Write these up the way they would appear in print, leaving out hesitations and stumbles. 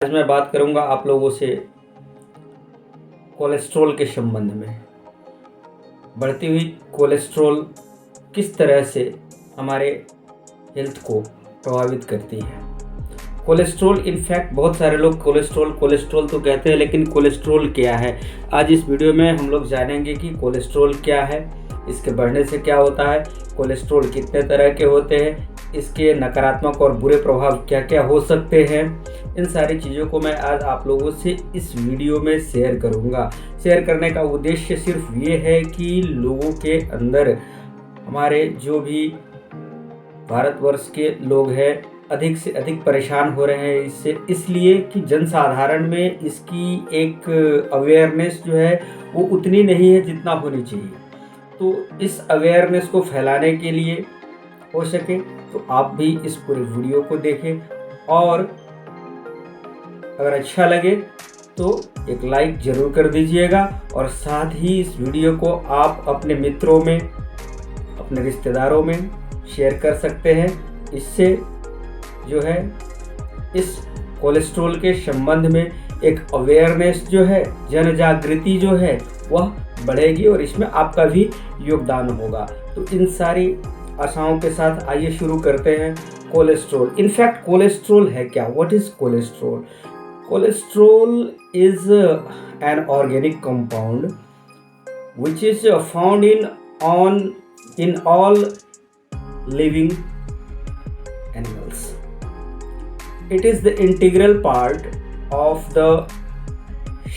आज मैं बात करूंगा आप लोगों से कोलेस्ट्रॉल के संबंध में। बढ़ती हुई कोलेस्ट्रॉल किस तरह से हमारे हेल्थ को प्रभावित करती है। कोलेस्ट्रॉल इनफैक्ट बहुत सारे लोग कोलेस्ट्रॉल तो कहते हैं, लेकिन कोलेस्ट्रॉल क्या है, आज इस वीडियो में हम लोग जानेंगे कि कोलेस्ट्रॉल क्या है, इसके बढ़ने से क्या होता है, कोलेस्ट्रॉल कितने तरह के होते हैं, इसके नकारात्मक और बुरे प्रभाव क्या क्या हो सकते हैं। इन सारी चीज़ों को मैं आज आप लोगों से इस वीडियो में शेयर करूंगा। शेयर करने का उद्देश्य सिर्फ ये है कि लोगों के अंदर, हमारे जो भी भारतवर्ष के लोग हैं, अधिक से अधिक परेशान हो रहे हैं इससे, इसलिए कि जनसाधारण में इसकी एक अवेयरनेस जो है वो उतनी नहीं है जितना होनी चाहिए। तो इस अवेयरनेस को फैलाने के लिए हो सके तो आप भी इस पूरे वीडियो को देखें, और अगर अच्छा लगे तो एक लाइक ज़रूर कर दीजिएगा, और साथ ही इस वीडियो को आप अपने मित्रों में, अपने रिश्तेदारों में शेयर कर सकते हैं। इससे जो है इस कोलेस्ट्रॉल के संबंध में एक अवेयरनेस जो है, जन जागृति जो है वह बढ़ेगी और इसमें आपका भी योगदान होगा। तो इन सारी आशाओं के साथ आइए शुरू करते हैं। कोलेस्ट्रॉल, इनफैक्ट कोलेस्ट्रॉल है क्या? What is cholesterol? Cholesterol is an organic compound which is found in all living animals. It is the integral part of the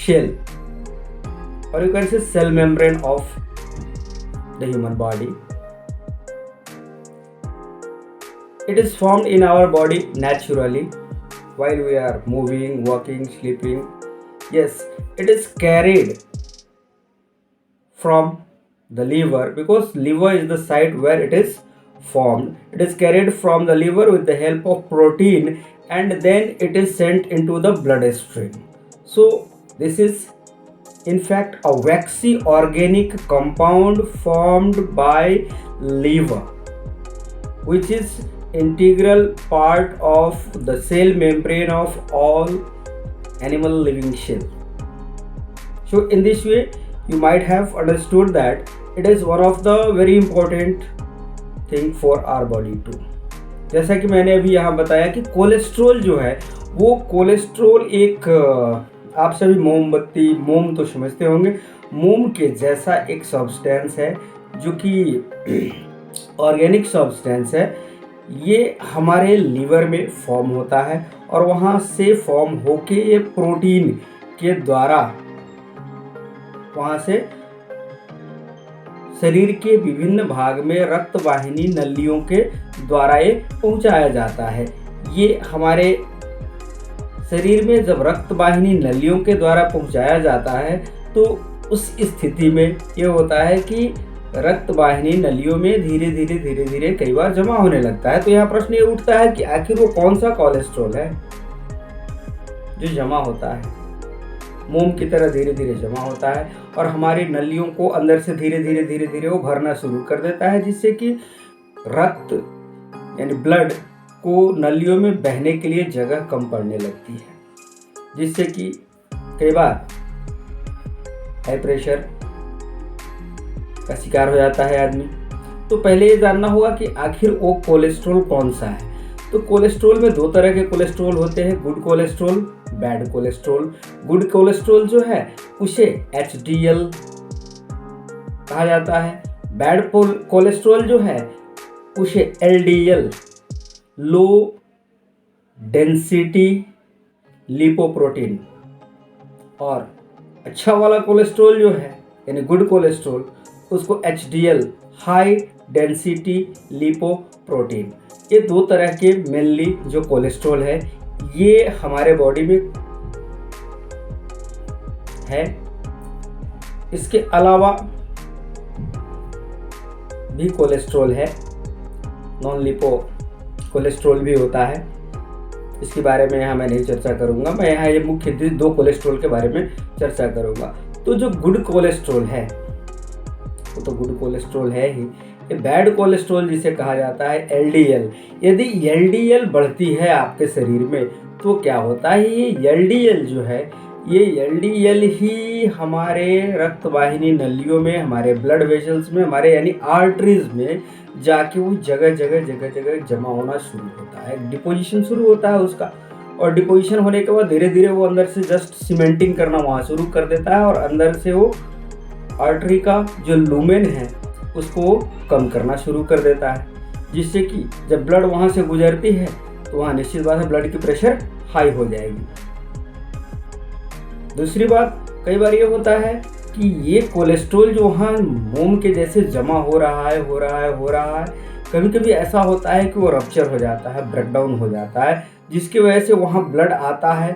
shell, or you can say cell membrane of the human body. It is formed in our body naturally while we are moving, walking, sleeping. Yes, it is carried from the liver, because liver is the site where it is formed. It is carried from the liver with the help of protein, and then it is sent into the bloodstream. So this is in fact a waxy organic compound formed by liver, which is integral part of the cell membrane of all animal living cell. So in this way you might have understood that it is one of the very important thing for our body too. जैसा कि मैंने अभी यहाँ बताया कि cholesterol जो है वो कोलेस्ट्रॉल एक, आप सभी मोम तो समझते होंगे, मोम के जैसा एक सब्सटेंस है जो कि ऑर्गेनिक सब्सटेंस है। ये हमारे लीवर में फॉर्म होता है और वहाँ से फॉर्म होके ये प्रोटीन के द्वारा वहाँ से शरीर के विभिन्न भाग में रक्त वाहिनी नलियों के द्वारा ये पहुँचाया जाता है। ये हमारे शरीर में जब रक्त वाहिनी नलियों के द्वारा पहुँचाया जाता है तो उस स्थिति में ये होता है कि रक्त वाहिनी नलियों में धीरे धीरे कई बार जमा होने लगता है। तो यहाँ प्रश्न ये उठता है कि आखिर वो कौन सा कोलेस्ट्रॉल है जो जमा होता है, मोम की तरह धीरे धीरे जमा होता है और हमारी नलियों को अंदर से धीरे धीरे वो भरना शुरू कर देता है, जिससे कि रक्त यानी ब्लड को नलियों में बहने के लिए जगह कम पड़ने लगती है, जिससे कि कई बार हाई प्रेशर का शिकार हो जाता है आदमी। तो पहले ये जानना होगा कि आखिर वो कोलेस्ट्रॉल कौन सा है। तो कोलेस्ट्रॉल में दो तरह के कोलेस्ट्रॉल होते हैं, good cholesterol, bad cholesterol. Good cholesterol जो है उसे HDL कहा जाता है। बैड कोलेस्ट्रॉल जो है उसे LDL, लो डेंसिटी लिपोप्रोटीन। और अच्छा वाला कोलेस्ट्रॉल जो है यानी गुड कोलेस्ट्रॉल, उसको HDL, हाई डेंसिटी लिपोप्रोटीन। ये दो तरह के मेनली जो कोलेस्ट्रॉल है ये हमारे बॉडी में है। इसके अलावा भी कोलेस्ट्रॉल है, नॉन लिपो कोलेस्ट्रॉल भी होता है। इसके बारे में यहाँ मैं नहीं चर्चा करूँगा, मैं यहाँ ये मुख्य दो कोलेस्ट्रॉल के बारे में चर्चा करूँगा। तो जो गुड कोलेस्ट्रॉल है वो तो गुड कोलेस्ट्रॉल है ही। ये बैड कोलेस्ट्रॉल जिसे कहा जाता है LDL, यदि LDL बढ़ती है आपके शरीर में तो क्या होता है, ये एलडीएल जो है, ये एलडीएल ही हमारे रक्त वाहिनी नलियों में, हमारे ब्लड वेसल्स में, हमारे यानी आर्टरीज में जाके वो जगह जगह जमा होना शुरू होता है, डिपोजिशन शुरू होता है उसका। और डिपोजिशन होने के बाद धीरे धीरे वो अंदर से जस्ट सीमेंटिंग करना वहाँ शुरू कर देता है, और अंदर से वो आर्टरी का जो लूमेन है उसको कम करना शुरू कर देता है, जिससे कि जब ब्लड वहाँ से गुजरती है तो वहाँ निश्चित बात है ब्लड की प्रेशर हाई हो जाएगी। दूसरी बात, कई बार ये होता है कि ये कोलेस्ट्रॉल जो वहाँ मोम के जैसे जमा हो रहा है, कभी कभी ऐसा होता है कि वो रप्चर हो जाता है, ब्रेकडाउन हो जाता है, जिसकी वजह से वहाँ ब्लड आता है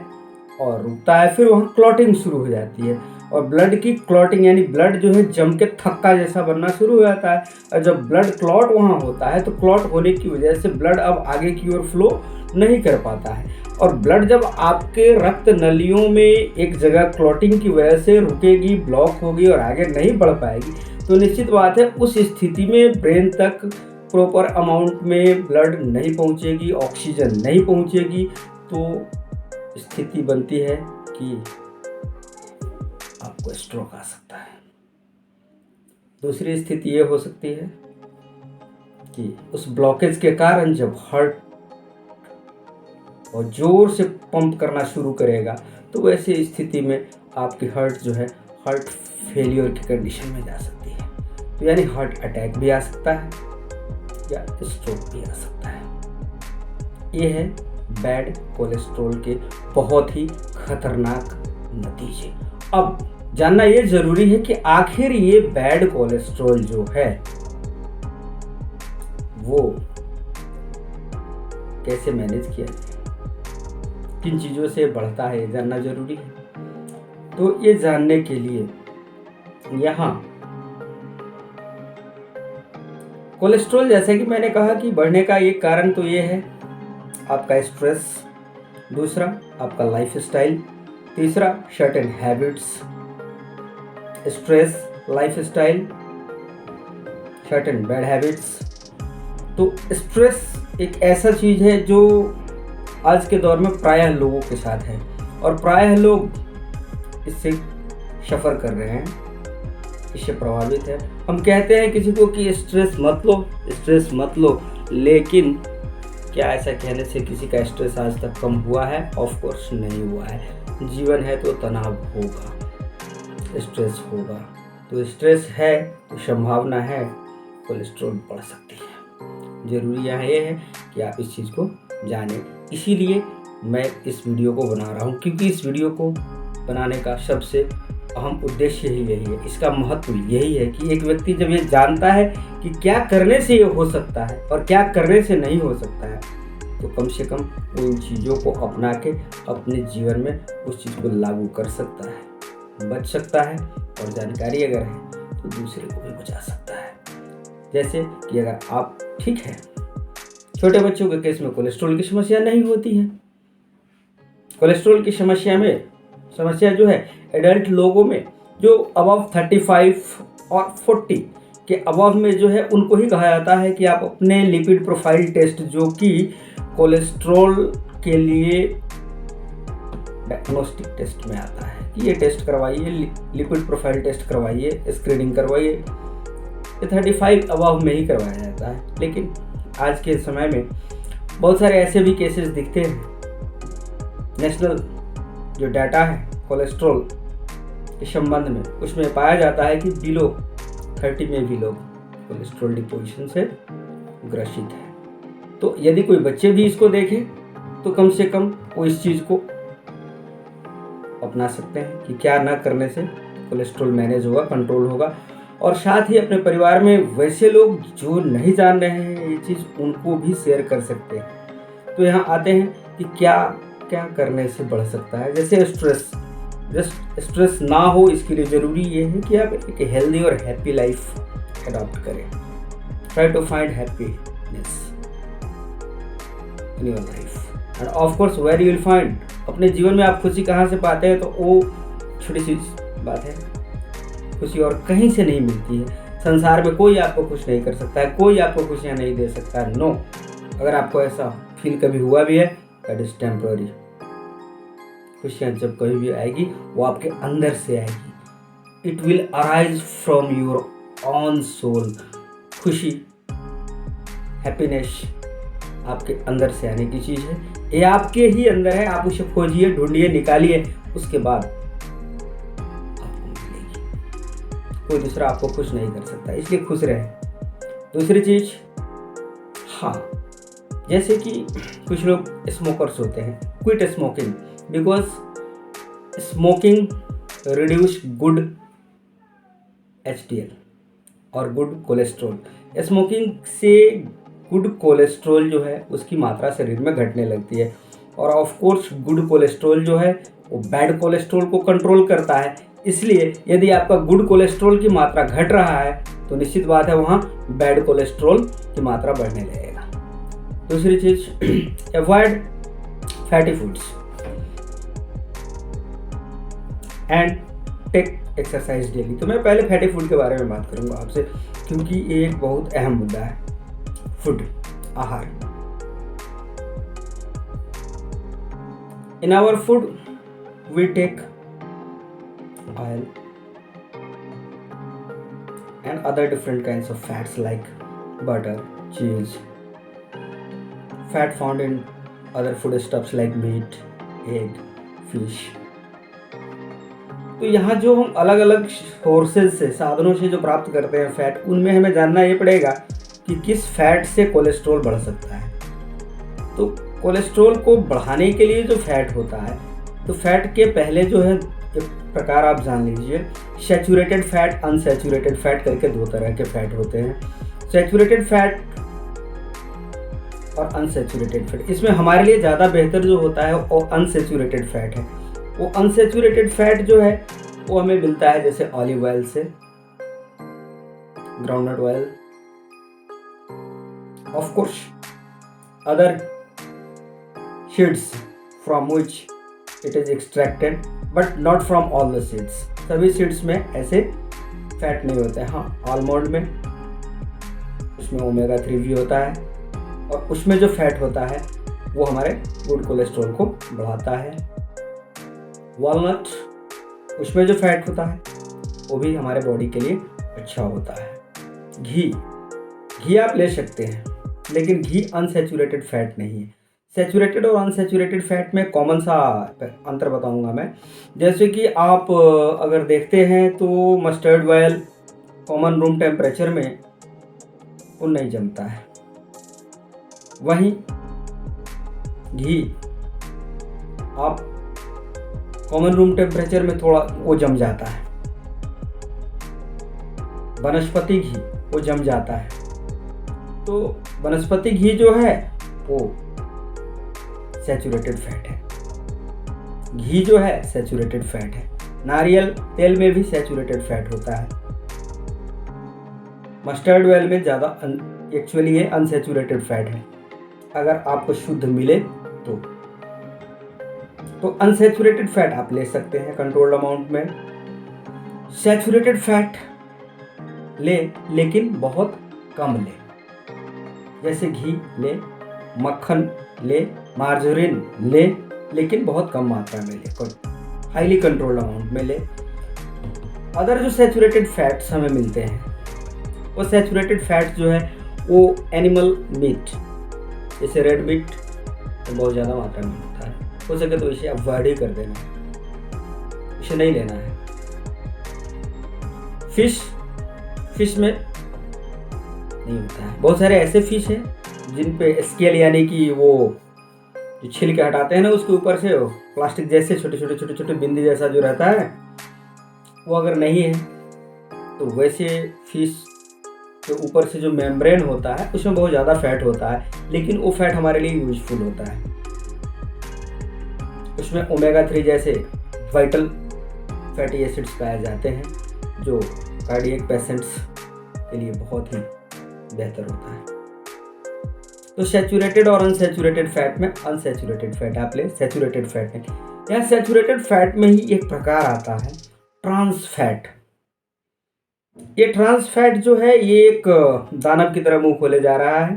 और रुकता है, फिर वहाँ क्लॉटिंग शुरू हो जाती है, और ब्लड की क्लॉटिंग यानी ब्लड जो है जम के थक्का जैसा बनना शुरू हो जाता है। और जब ब्लड क्लॉट वहाँ होता है तो क्लॉट होने की वजह से ब्लड अब आगे की ओर फ्लो नहीं कर पाता है, और ब्लड जब आपके रक्त नलियों में एक जगह क्लॉटिंग की वजह से रुकेगी, ब्लॉक होगी और आगे नहीं बढ़ पाएगी, तो निश्चित बात है उस स्थिति में ब्रेन तक प्रॉपर अमाउंट में ब्लड नहीं पहुँचेगी, ऑक्सीजन नहीं पहुँचेगी, तो स्थिति बनती है कि आपको स्ट्रोक आ सकता है। दूसरी स्थिति ये हो सकती है कि उस ब्लॉकेज के कारण जब हार्ट और जोर से पंप करना शुरू करेगा तो वैसे स्थिति में आपकी हार्ट जो है हार्ट फेलियर की कंडीशन में जा सकती है, तो यानी हार्ट अटैक भी आ सकता है या स्ट्रोक भी आ सकता है। ये है बैड कोलेस्ट्रॉल के बहुत ही खतरनाक नतीजे। अब जानना ये जरूरी है कि आखिर ये बैड कोलेस्ट्रॉल जो है वो कैसे मैनेज किया जाए, किन चीज़ों से बढ़ता है, ये जानना जरूरी है। तो ये जानने के लिए यहाँ कोलेस्ट्रॉल, जैसे कि मैंने कहा कि बढ़ने का एक कारण तो ये है आपका स्ट्रेस, दूसरा आपका लाइफ स्टाइल, तीसरा certain habits. Stress, life style, certain bad habits. तो स्ट्रेस एक ऐसा चीज़ है जो आज के दौर में प्रायः लोगों के साथ है, और प्रायः लोग इससे सफ़र कर रहे हैं, इससे प्रभावित है। हम कहते हैं किसी को कि स्ट्रेस मत लो, लेकिन क्या ऐसा कहने से किसी का स्ट्रेस आज तक कम हुआ है? ऑफ कोर्स नहीं हुआ है। जीवन है तो तनाव होगा, स्ट्रेस होगा, तो स्ट्रेस है तो संभावना है कोलेस्ट्रॉल बढ़ सकती है। जरूरी यहाँ ये है कि आप इस चीज़ को जानें, इसीलिए मैं इस वीडियो को बना रहा हूँ, क्योंकि इस वीडियो को बनाने का सबसे अहम उद्देश्य ही यही है, इसका महत्व यही है कि एक व्यक्ति जब ये जानता है कि क्या करने से ये हो सकता है और क्या करने से नहीं हो सकता है, तो कम से कम उन चीज़ों को अपना के अपने जीवन में उस चीज़ को लागू कर सकता है, बच सकता है, और जानकारी अगर है तो दूसरे को भी बचा सकता है। जैसे कि अगर आप ठीक है, छोटे बच्चों के केस में कोलेस्ट्रॉल की समस्या नहीं होती है। कोलेस्ट्रॉल की समस्या जो है एडल्ट लोगों में जो अबव 35 और 40 के अबव में जो है उनको ही कहा जाता है कि आप अपने लिपिड प्रोफाइल टेस्ट, जो कि कोलेस्ट्रॉल के लिए डायग्नोस्टिक टेस्ट में आता है, कि ये टेस्ट करवाइए, लिपिड प्रोफाइल टेस्ट करवाइए, स्क्रीनिंग करवाइए, ये 35 अबव में ही करवाया जाता है। लेकिन आज के समय में बहुत सारे ऐसे भी केसेस दिखते हैं। नेशनल जो डाटा है कोलेस्ट्रॉल के संबंध में, उसमें पाया जाता है कि बिलो 30 में भी लोग कोलेस्ट्रॉल डिपोजिशन से ग्रसित है। तो यदि कोई बच्चे भी इसको देखें तो कम से कम वो इस चीज़ को अपना सकते हैं कि क्या ना करने से कोलेस्ट्रॉल मैनेज होगा, कंट्रोल होगा। और साथ ही अपने परिवार में वैसे लोग जो नहीं जान रहे हैं ये चीज़, उनको भी शेयर कर सकते हैं। तो यहाँ आते हैं कि क्या करने से बढ़ सकता है। जैसे स्ट्रेस ना हो, इसके लिए ज़रूरी ये है कि आप एक हेल्दी और हैप्पी लाइफ अडॉप्ट करें। Try to find happiness in your life, and of course where you will find. अपने जीवन में आप खुशी कहाँ से पाते हैं, तो वो छोटी सी बात है, खुशी और कहीं से नहीं मिलती है। संसार में कोई आपको खुश नहीं कर सकता है, कोई आपको खुशियाँ नहीं दे सकता है। नो, अगर आपको ऐसा फील कभी हुआ भी है, दैट इज टेम्पररी। खुशियाँ जब कभी भी आएगी वो आपके अंदर से आएगी। It will arise from your own soul. खुशी, हैप्पीनेस आपके अंदर से आने की चीज़ है, ये आपके ही अंदर है। आप उसे खोजिए, ढूंढिए, निकालिए, उसके बाद आपको मिलेगी। कोई दूसरा आपको खुश नहीं कर सकता, इसलिए खुश रहे। दूसरी चीज़, हाँ, जैसे कि कुछ लोग स्मोकर्स होते हैं, quit smoking because smoking reduce good HDL और गुड कोलेस्ट्रॉल। स्मोकिंग से गुड कोलेस्ट्रॉल जो है उसकी मात्रा शरीर में घटने लगती है, और ऑफ कोर्स गुड कोलेस्ट्रॉल जो है वो बैड कोलेस्ट्रॉल को कंट्रोल करता है। इसलिए यदि आपका गुड कोलेस्ट्रॉल की मात्रा घट रहा है तो निश्चित बात है वहाँ बैड कोलेस्ट्रॉल की मात्रा बढ़ने लगेगा। दूसरी चीज़, avoid fatty foods and take exercise daily. तो मैं पहले फैटी फूड के बारे में बात करूंगा आपसे, क्योंकि ये एक बहुत अहम मुद्दा है। फूड, आहार। In our food we take oil and other different kinds of fats like butter, cheese, fat found in other food stuffs like meat, egg, fish. तो यहाँ जो हम अलग अलग सोर्सेज से, साधनों से जो प्राप्त करते हैं फैट, उनमें हमें जानना ये पड़ेगा कि किस फैट से कोलेस्ट्रॉल बढ़ सकता है। तो कोलेस्ट्रॉल को बढ़ाने के लिए जो फैट होता है, तो फैट के पहले जो है एक प्रकार आप जान लीजिए, सैचुरेटेड फैट, अनसैचुरेटेड फैट करके दो तरह के फैट होते हैं। सैचुरेटेड फैट और अनसैचुरेटेड फैट, इसमें हमारे लिए ज़्यादा बेहतर जो होता है वो अनसैचुरेटेड फैट है। वो अनसैचुरेटेड फैट जो है वो हमें मिलता है जैसे ऑलिव ऑयल से, groundnut oil, of course other seeds from which it is extracted, but not from all the seeds. सभी सीड्स में ऐसे फैट नहीं होते हैं। हाँ, आलमंड में, उसमें ओमेगा 3 भी होता है, और उसमें जो फैट होता है वो हमारे गुड कोलेस्ट्रॉल को बढ़ाता है। वॉलनट, उसमें जो फैट होता है वो भी हमारे बॉडी के लिए अच्छा होता है। घी आप ले सकते हैं, लेकिन घी अनसैचुरेटेड फैट नहीं है। सैचुरेटेड और अनसैचुरेटेड फैट में कॉमन सा अंतर बताऊंगा मैं। जैसे कि आप अगर देखते हैं तो mustard oil common room temperature में वो नहीं जमता है, वहीं घी आप कॉमन रूम टेम्परेचर में थोड़ा वो जम जाता है। वनस्पति घी वो जम जाता है। तो वनस्पति घी जो है वो सैचुरेटेड फैट है, घी जो है सैचुरेटेड फैट है। नारियल तेल में भी सैचुरेटेड फैट होता है। मस्टर्ड ऑयल में ज़्यादा एक्चुअली ये अनसैचुरेटेड फैट है, अगर आपको शुद्ध मिले तो अनसैचुरेटेड फैट आप ले सकते हैं कंट्रोल्ड अमाउंट में। सैचुरेटेड फैट ले, लेकिन बहुत कम ले, जैसे घी ले, मक्खन ले, मार्जरीन ले, लेकिन बहुत कम मात्रा में ले, हाईली कंट्रोल्ड अमाउंट में ले। अदर जो सैचुरेटेड फैट्स हमें मिलते हैं, वो सैचुरेटेड फैट जो है वो एनिमल मीट, जैसे रेड मीट तो बहुत ज़्यादा मात्रा में होता है। हो सके तो इसे अवॉइड ही कर देना, इसे नहीं लेना है। फिश में नहीं होता है। बहुत सारे ऐसे फिश हैं जिन पे स्केल यानी कि वो जो छिलके हटाते हैं ना, उसके ऊपर से प्लास्टिक जैसे छोटे छोटे बिंदी जैसा जो रहता है, वो अगर नहीं है तो वैसे फिश के ऊपर से जो मेम्ब्रेन होता है उसमें बहुत ज़्यादा फैट होता है, लेकिन वो फैट हमारे लिए यूजफुल होता है। उसमें ओमेगा 3 जैसे वाइटल फैटी एसिड्स पाए जाते हैं, जो कार्डियक पेशेंट्स के लिए बहुत ही बेहतर होता है। तो सैचुरेटेड और अनसैचुरेटेड फैट में अनसैचुरेटेड फैट आप ले, सैचुरेटेड फैट नहीं। यहाँ सैचुरेटेड फैट में ही एक प्रकार आता है ट्रांस फैट। ये ट्रांस फैट जो है ये एक दानव की तरह मुंह खोले जा रहा है,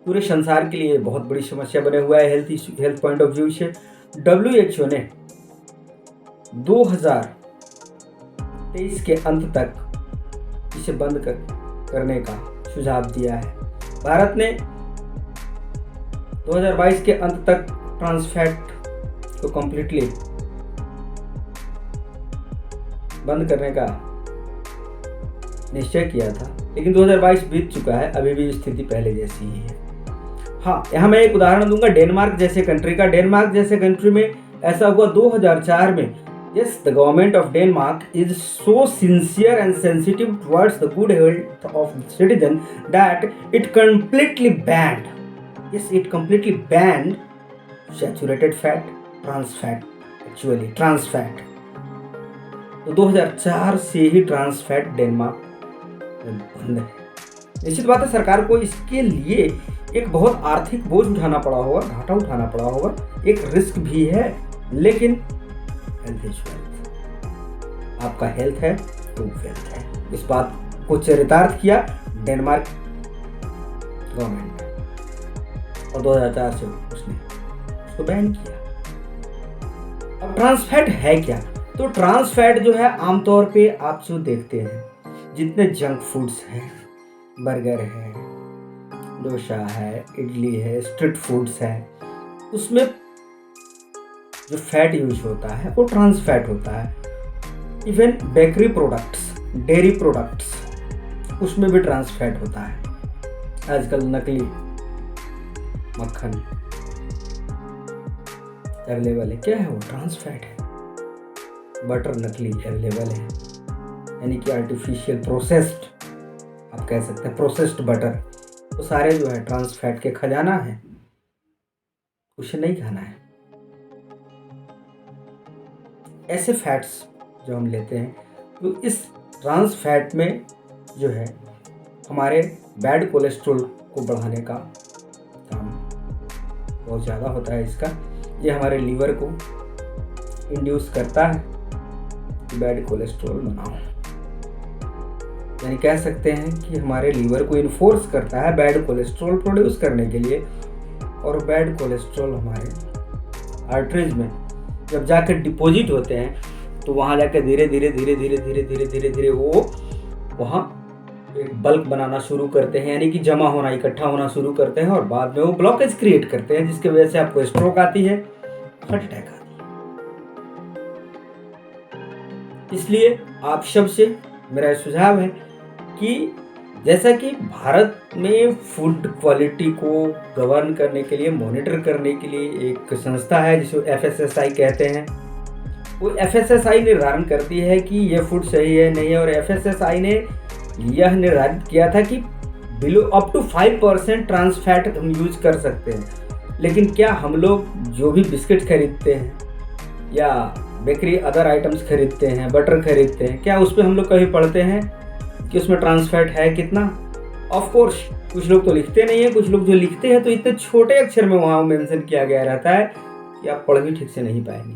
पूरे संसार के लिए बहुत बड़ी समस्या बने हुआ है हेल्थ पॉइंट ऑफ व्यू से। WHO ने 2023 के अंत तक इसे बंद करने का सुझाव दिया है। भारत ने 2022 के अंत तक ट्रांस फैट को कंप्लीटली बंद करने का निश्चय किया था, लेकिन 2022 बीत चुका है, अभी भी स्थिति पहले जैसी ही है। हाँ, यहाँ मैं एक उदाहरण दूंगा डेनमार्क जैसे कंट्री का। डेनमार्क जैसे कंट्री में ऐसा हुआ 2004 में। Yes, the government of Denmark is so sincere and sensitive towards the good health of the citizen that it completely banned. Yes, it completely banned saturated fat, trans fat, actually trans fat. तो 2004 से ही trans fat Denmark में बंद है। निश्चित बात है सरकार को इसके लिए एक बहुत आर्थिक बोझ उठाना पड़ा होगा, घाटा उठाना पड़ा होगा, एक रिस्क भी है, लेकिन हेल्थ इज वेल्थ। आपका हेल्थ है तो वेल्थ है। इस बात को चरितार्थ किया डेनमार्क गवर्नमेंट ने और 2004 से उसने उसको बैन किया। अब ट्रांस फैट है क्या? तो ट्रांस फैट जो है आमतौर पे आप जो देखते हैं, जितने जंक फूड्स हैं, बर्गर है, डोसा है, इडली है, स्ट्रीट फूड्स है, उसमें जो फैट यूज होता है वो ट्रांस फैट होता है। Even bakery products, dairy products, उसमें भी ट्रांस फैट होता है। आजकल नकली मक्खन अवेलेबल है, क्या है वो? ट्रांस फैट है। बटर नकली अवेलेबल है, यानी कि आर्टिफिशियल प्रोसेस्ड, आप कह सकते हैं प्रोसेस्ड बटर, वो सारे जो है ट्रांस फैट के खजाना है, उसे नहीं खाना है। ऐसे फैट्स जो हम लेते हैं, तो इस ट्रांस फैट में जो है हमारे बैड कोलेस्ट्रॉल को बढ़ाने का काम बहुत ज़्यादा होता है इसका। ये हमारे लीवर को इंड्यूस करता है कि बैड कोलेस्ट्रॉल बनाओ, यानी कह सकते हैं कि हमारे लीवर को इन्फोर्स करता है बैड कोलेस्ट्रॉल प्रोड्यूस करने के लिए। और बैड कोलेस्ट्रॉल हमारे आर्टरीज में जब जाकर डिपॉजिट होते हैं, तो वहाँ जाकर धीरे धीरे धीरे धीरे धीरे धीरे धीरे धीरे वो वहाँ एक बल्क बनाना शुरू करते हैं, यानी कि जमा होना, इकट्ठा होना शुरू करते हैं, और बाद में वो ब्लॉकेज क्रिएट करते हैं, जिसकी वजह से आपको स्ट्रोक आती है, हार्ट अटैक आती है। इसलिए आप सबसे मेरा सुझाव है कि जैसा कि भारत में फूड क्वालिटी को गवर्न करने के लिए, मॉनिटर करने के लिए एक संस्था है जिसे FSSAI कहते हैं, वो FSSAI निर्धारण करती है कि यह फूड सही है नहीं है। और FSSAI ने यह निर्धारित किया था कि below up to 5% trans fat हम यूज कर सकते हैं। लेकिन क्या हम लोग जो भी बिस्किट खरीदते हैं या बेकरी अदर आइटम्स खरीदते हैं, बटर खरीदते हैं, क्या उस पर हम लोग कभी पढ़ते हैं कि उसमें ट्रांस फैट है कितना? ऑफ कोर्स कुछ लोग तो लिखते नहीं है, कुछ लोग जो लिखते हैं तो इतने छोटे अक्षर में वहाँ मेंशन किया गया रहता है कि आप पढ़ भी ठीक से नहीं पाएंगे,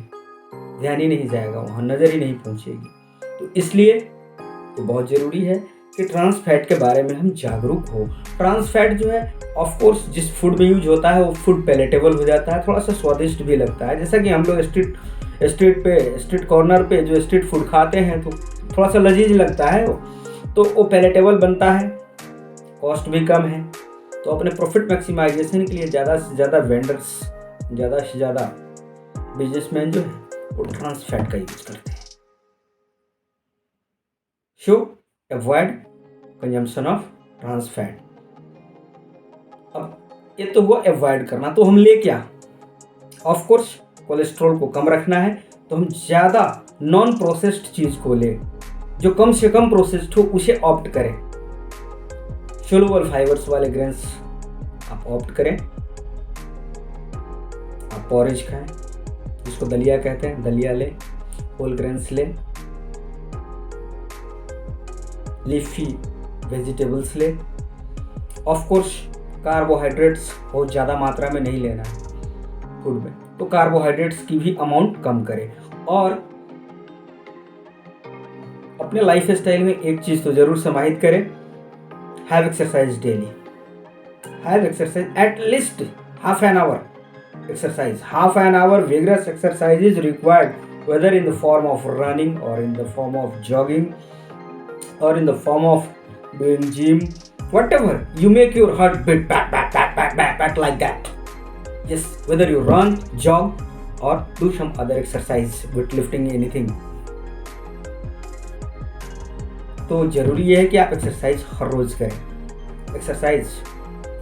ध्यान ही नहीं जाएगा, वहाँ नज़र ही नहीं पहुँचेगी। तो इसलिए तो बहुत ज़रूरी है कि ट्रांस फैट के बारे में हम जागरूक हो। ट्रांस फैट जो है ऑफ कोर्स जिस फूड में यूज होता है वो फूड पैलेटेबल हो जाता है, थोड़ा सा स्वादिष्ट भी लगता है। जैसा कि हम लोग स्ट्रीट कॉर्नर पे जो स्ट्रीट फूड खाते हैं तो थोड़ा सा लजीज लगता है, तो वो पैलेटेबल बनता है, कॉस्ट भी कम है। तो अपने प्रॉफिट मैक्सिमाइजेशन के लिए ज़्यादा से ज़्यादा वेंडर्स, ज़्यादा से ज़्यादा बिजनेसमैन जो है वो ट्रांस फैट का यूज करते हैं। So avoid consumption of trans fat. अब ये तो हुआ अवॉइड करना, तो हम ले क्या? ऑफ कोर्स कोलेस्ट्रॉल को कम रखना है, तो हम ज़्यादा नॉन प्रोसेस्ड चीज़ को ले, जो कम से कम प्रोसेस्ड हो उसे ऑप्ट करें। सोलुबल फाइबर्स वाले ग्रेन्स आप ऑप्ट करें। आप पॉरेज खाएं, जिसको दलिया कहते हैं, दलिया लें, होल ग्रेन्स लें, लीफी वेजिटेबल्स लें। ऑफ कोर्स कार्बोहाइड्रेट्स बहुत ज़्यादा मात्रा में नहीं लेना है फूड में, तो कार्बोहाइड्रेट्स की भी अमाउंट कम करें। और अपने लाइफ स्टाइल में एक चीज़ तो ज़रूर समाहित करें, have exercise daily. Have exercise at least half an hour exercise, half an hour vigorous exercise is required whether in the form of running or in the form of jogging or in the form of doing gym, whatever, you make your heart beat back like that. Yes, whether you run, jog or do some other exercise, weightlifting, anything. तो जरूरी ये है कि आप exercise हर रोज करें। Exercise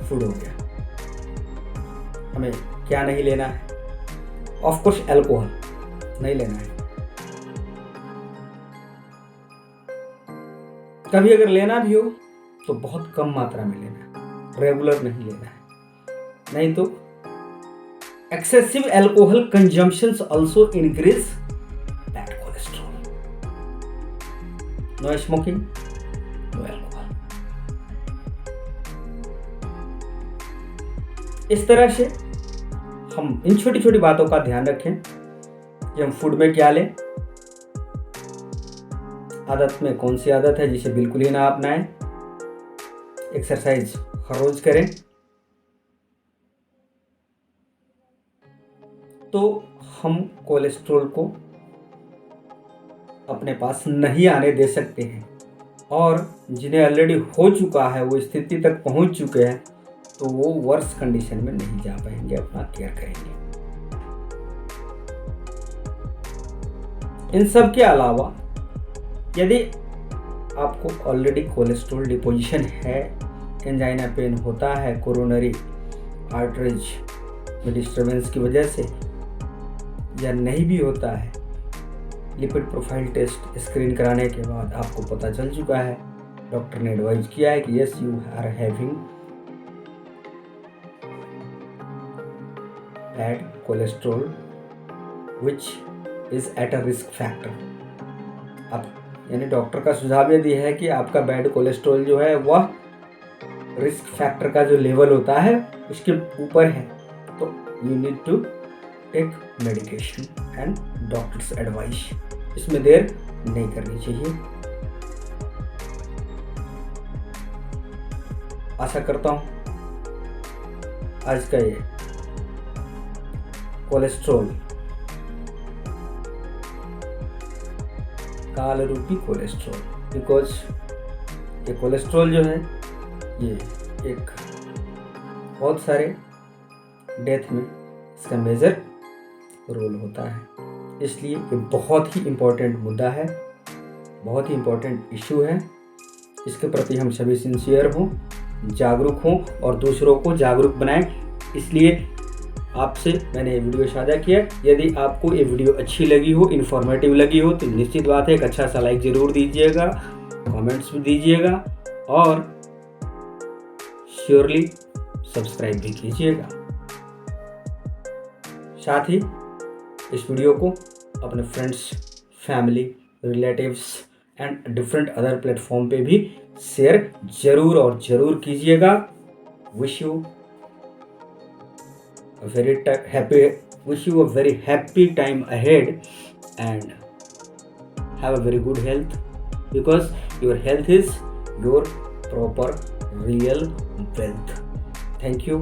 food हो गया। हमें क्या नहीं लेना है? ऑफ कोर्स अल्कोहल नहीं लेना है। कभी अगर लेना भी हो तो बहुत कम मात्रा में लेना है, रेगुलर नहीं लेना है। नहीं तो excessive alcohol consumptions also increase bad cholesterol. No smoking, no alcohol. इस तरह से हम इन छोटी छोटी बातों का ध्यान रखें कि हम फूड में क्या लें, आदत में कौन सी आदत है जिसे बिल्कुल ही ना अपनाएं, एक्सरसाइज हर रोज करें, तो हम कोलेस्ट्रॉल को अपने पास नहीं आने दे सकते हैं। और जिन्हें ऑलरेडी हो चुका है, वो स्थिति तक पहुंच चुके हैं, तो वो वर्स कंडीशन में नहीं जा पाएंगे, अपना केयर करेंगे। इन सब के अलावा यदि आपको ऑलरेडी कोलेस्ट्रॉल डिपोजिशन है, एंजाइना पेन होता है, कोरोनरी आर्टरीज में डिस्टर्बेंस की वजह से, या नहीं भी होता है, लिपिड प्रोफाइल टेस्ट स्क्रीन कराने के बाद आपको पता चल चुका है, डॉक्टर ने एडवाइज किया है कि yes you are having bad cholesterol which is at a risk factor. आप यानी डॉक्टर का सुझाव यदि है कि आपका बैड कोलेस्ट्रॉल जो है वह रिस्क फैक्टर का जो लेवल होता है उसके ऊपर है, तो you need to take medication and doctors advice. इसमें देर नहीं करनी चाहिए। आशा करता हूँ आज का ये कोलेस्ट्रॉल, काल रूपी कोलेस्ट्रॉल, बिकॉज ये कोलेस्ट्रॉल जो है ये एक बहुत सारे डेथ में इसका मेजर रोल होता है। इसलिए ये बहुत ही इम्पोर्टेंट मुद्दा है, बहुत ही इम्पोर्टेंट इशू है। इसके प्रति हम सभी सिंसियर हों, जागरूक हों और दूसरों को जागरूक बनाएं। इसलिए आपसे मैंने ये वीडियो साझा किया। यदि आपको ये वीडियो अच्छी लगी हो, इन्फॉर्मेटिव लगी हो, तो निश्चित बात है एक अच्छा सा लाइक ज़रूर दीजिएगा, कमेंट्स भी दीजिएगा और श्योरली सब्सक्राइब भी कीजिएगा। साथ ही इस वीडियो को अपने friends, family, relatives and different other platform पे भी शेयर जरूर और ज़रूर कीजिएगा। Wish you a very happy time ahead and have a very good health, because your health is your proper real wealth. Thank you.